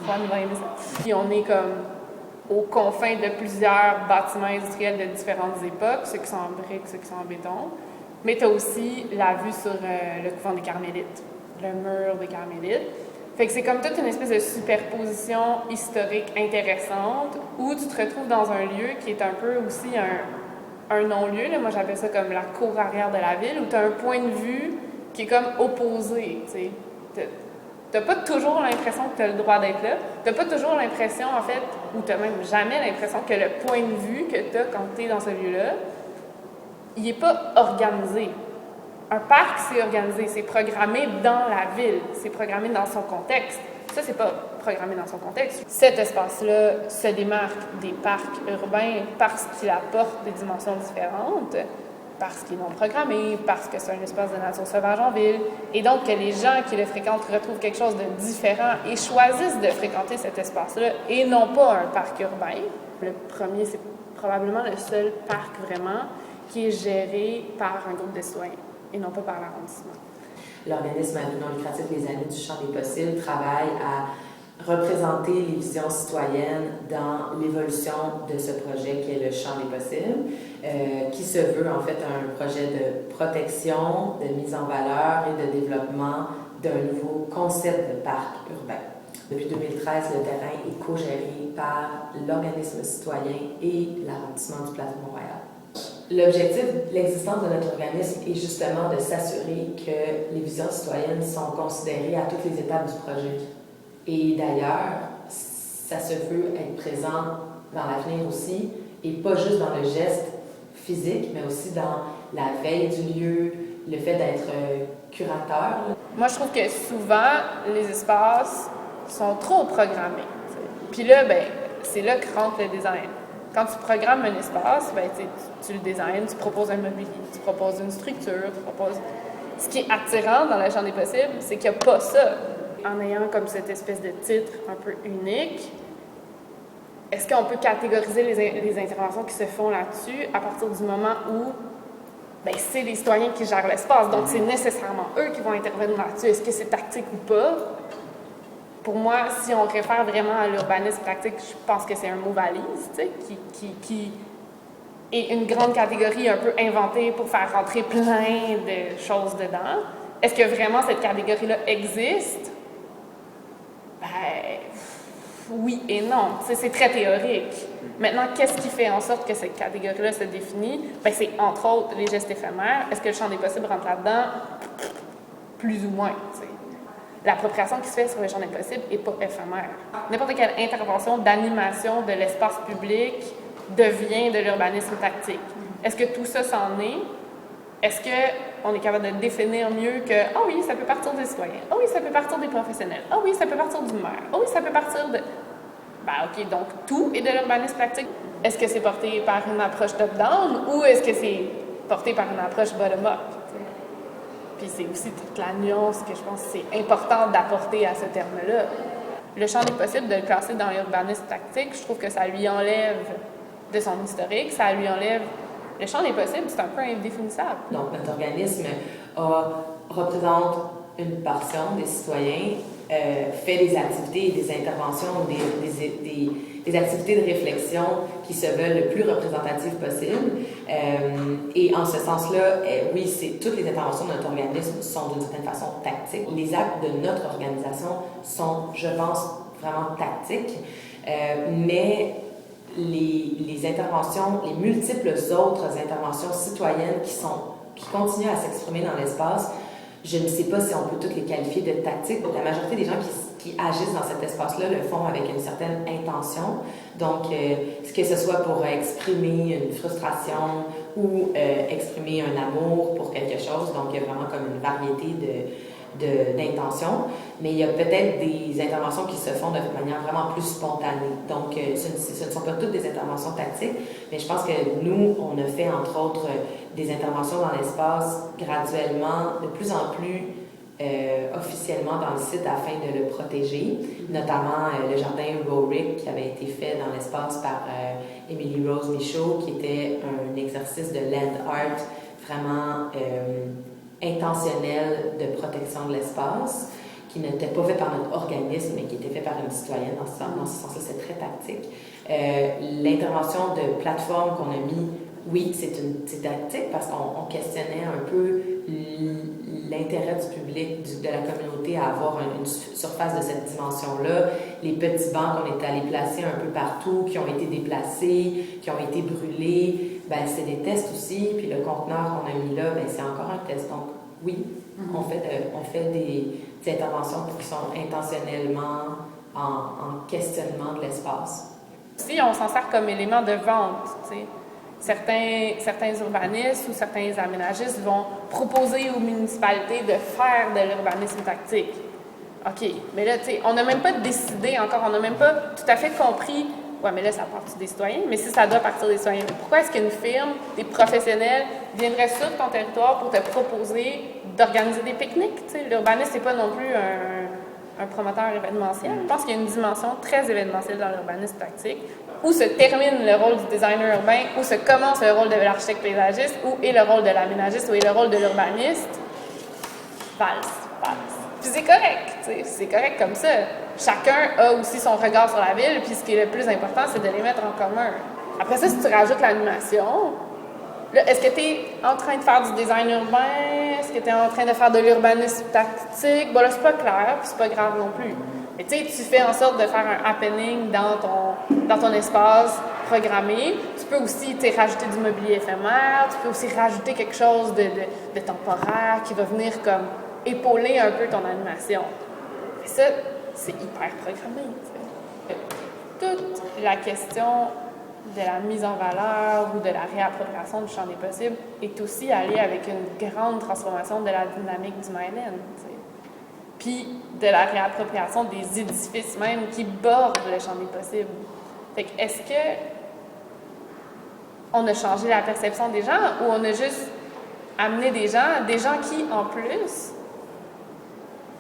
Juan va aimer ça. Puis on est comme aux confins de plusieurs bâtiments industriels de différentes époques, ceux qui sont en briques, ceux qui sont en béton. Mais tu as aussi la vue sur le couvent des Carmélites, le mur des Carmélites. Fait que c'est comme toute une espèce de superposition historique intéressante où tu te retrouves dans un lieu qui est un peu aussi un non-lieu. Là. Moi, j'appelle ça comme la cour arrière de la ville, où tu as un point de vue qui est comme opposé. Tu n'as pas toujours l'impression que tu as le droit d'être là. Tu n'as pas toujours l'impression, en fait, ou tu n'as même jamais l'impression que le point de vue que tu as quand tu es dans ce lieu-là, il n'est pas organisé. Un parc, c'est organisé, c'est programmé dans la ville, c'est programmé dans son contexte. Ça, c'est pas programmé dans son contexte. Cet espace-là se démarque des parcs urbains parce qu'il apporte des dimensions différentes, parce qu'il est non programmé, parce que c'est un espace de nature sauvage en ville, et donc que les gens qui le fréquentent retrouvent quelque chose de différent et choisissent de fréquenter cet espace-là et non pas un parc urbain. Le premier, c'est probablement le seul parc vraiment qui est géré par un groupe de citoyens et non pas par l'arrondissement. L'organisme à but non lucratif Les Amis du Champ des Possibles travaille à représenter les visions citoyennes dans l'évolution de ce projet qui est le Champ des Possibles, qui se veut en fait un projet de protection, de mise en valeur et de développement d'un nouveau concept de parc urbain. Depuis 2013, le terrain est co-géré par l'organisme citoyen et l'arrondissement du Plateau Mont-Royal. L'objectif de l'existence de notre organisme est justement de s'assurer que les visions citoyennes sont considérées à toutes les étapes du projet. Et d'ailleurs, ça se veut être présent dans l'avenir aussi, et pas juste dans le geste physique, mais aussi dans la veille du lieu, le fait d'être curateur. Moi, je trouve que souvent, les espaces sont trop programmés. Puis là, ben, c'est là que rentre le design. Quand tu programmes un espace, ben, tu le designes, tu proposes un mobilier, tu proposes une structure, tu proposes... Ce qui est attirant dans le champ des possibles, c'est qu'il n'y a pas ça. En ayant comme cette espèce de titre un peu unique, est-ce qu'on peut catégoriser les interventions qui se font là-dessus à partir du moment où ben, c'est les citoyens qui gèrent l'espace, donc c'est nécessairement eux qui vont intervenir là-dessus. Est-ce que c'est tactique ou pas? Pour moi, si on réfère vraiment à l'urbanisme tactique, je pense que c'est un mot valise, tu sais, qui est une grande catégorie un peu inventée pour faire rentrer plein de choses dedans. Est-ce que vraiment cette catégorie-là existe? Ben, oui et non. Tu sais, c'est très théorique. Maintenant, qu'est-ce qui fait en sorte que cette catégorie-là se définit? Ben, c'est entre autres les gestes éphémères. Est-ce que le champ des possibles rentre là-dedans? Plus ou moins, tu sais. L'appropriation qui se fait sur le champ des possibles n'est pas éphémère. N'importe quelle intervention d'animation de l'espace public devient de l'urbanisme tactique. Est-ce que tout ça s'en est? Est-ce qu'on est capable de définir mieux que « Ah oui, ça peut partir des citoyens. Ah oui, ça peut partir des professionnels. Ah oui, ça peut partir du maire. Ah oui, ça peut partir de... » Ben OK, donc tout est de l'urbanisme tactique. Est-ce que c'est porté par une approche top-down ou est-ce que c'est porté par une approche bottom-up? Puis c'est aussi toute la nuance que je pense que c'est important d'apporter à ce terme-là. Le champ des possibles, de le classer dans l'urbanisme tactique, je trouve que ça lui enlève de son historique, ça lui enlève... Le champ des possibles, c'est un peu indéfinissable. Donc, notre organisme représente une portion des citoyens, fait des activités et des interventions, des activités de réflexion qui se veulent le plus représentatives possible. Et en ce sens-là, oui, toutes les interventions de notre organisme sont d'une certaine façon tactiques. Les actes de notre organisation sont, je pense, vraiment tactiques, mais les interventions, les multiples autres interventions citoyennes qui continuent à s'exprimer dans l'espace, je ne sais pas si on peut toutes les qualifier de tactiques. La majorité des gens qui agissent dans cet espace-là le font avec une certaine intention. Donc, que ce soit pour exprimer une frustration ou exprimer un amour pour quelque chose. Donc, il y a vraiment comme une variété d'intentions. Mais il y a peut-être des interventions qui se font de manière vraiment plus spontanée. Donc, ce ne sont pas toutes des interventions tactiques, mais je pense que nous, on a fait, entre autres, des interventions dans l'espace graduellement, de plus en plus officiellement dans le site afin de le protéger, notamment le jardin Rorick qui avait été fait dans l'espace par Émilie Rose Michaud, qui était un exercice de land art vraiment intentionnel de protection de l'espace. qui n'était pas fait par notre organisme, mais qui était fait par une citoyenne. Dans ce sens-là, c'est très tactique. L'intervention de plateforme qu'on a mis, oui, c'est tactique parce qu'on questionnait un peu l'intérêt du public, de la communauté à avoir une surface de cette dimension-là. Les petits bancs qu'on est allé placer un peu partout, qui ont été déplacés, qui ont été brûlés, ben c'est des tests aussi. Puis le conteneur qu'on a mis là, ben c'est encore un test. Donc oui, on fait des interventions qui sont intentionnellement en questionnement de l'espace. Si on s'en sert comme élément de vente, tu sais. Certains urbanistes ou certains aménagistes vont proposer aux municipalités de faire de l'urbanisme tactique. OK, mais là, tu sais, on n'a même pas décidé encore, on n'a même pas tout à fait compris. Ouais, mais là, ça part des citoyens. Mais si ça doit partir des citoyens, pourquoi est-ce qu'une firme, des professionnels viendraient sur ton territoire pour te proposer d'organiser des pique-niques? Tu sais, l'urbanisme, c'est pas non plus un promoteur événementiel. Je pense qu'il y a une dimension très événementielle dans l'urbanisme tactique, où se termine le rôle du designer urbain, où se commence le rôle de l'architecte paysagiste, où est le rôle de l'aménagiste, où est le rôle de l'urbaniste. Valse. Puis c'est correct, tu sais, c'est correct comme ça. Chacun a aussi son regard sur la ville, puis ce qui est le plus important, c'est de les mettre en commun. Après ça, si tu rajoutes l'animation, là, est-ce que tu es en train de faire du design urbain? Est-ce que tu es en train de faire de l'urbanisme tactique? Bon, là, c'est pas clair, puis c'est pas grave non plus. Mais tu sais, tu fais en sorte de faire un happening dans ton espace programmé. Tu peux aussi rajouter du mobilier éphémère, tu peux aussi rajouter quelque chose de temporaire qui va venir comme épauler un peu ton animation. Et ça, c'est hyper programmé. T'sais. Toute la question de la mise en valeur ou de la réappropriation du champ des possibles est aussi alliée avec une grande transformation de la dynamique du Myland. Puis de la réappropriation des édifices même qui bordent le champ des possibles. Fait que est-ce que on a changé la perception des gens ou on a juste amené des gens qui, en plus,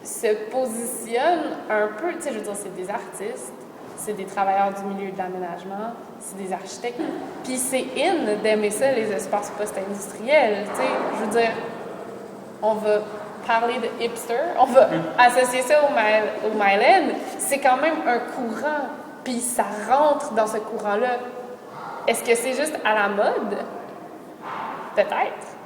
se positionnent un peu, tu sais, je veux dire, c'est des artistes, c'est des travailleurs du milieu de l'aménagement, c'est des architectes. Puis c'est d'aimer ça, les espaces post-industriels, tu sais. Je veux dire, on va parler de hipster, on va associer ça au Myland, c'est quand même un courant, puis ça rentre dans ce courant-là. Est-ce que c'est juste à la mode? Peut-être.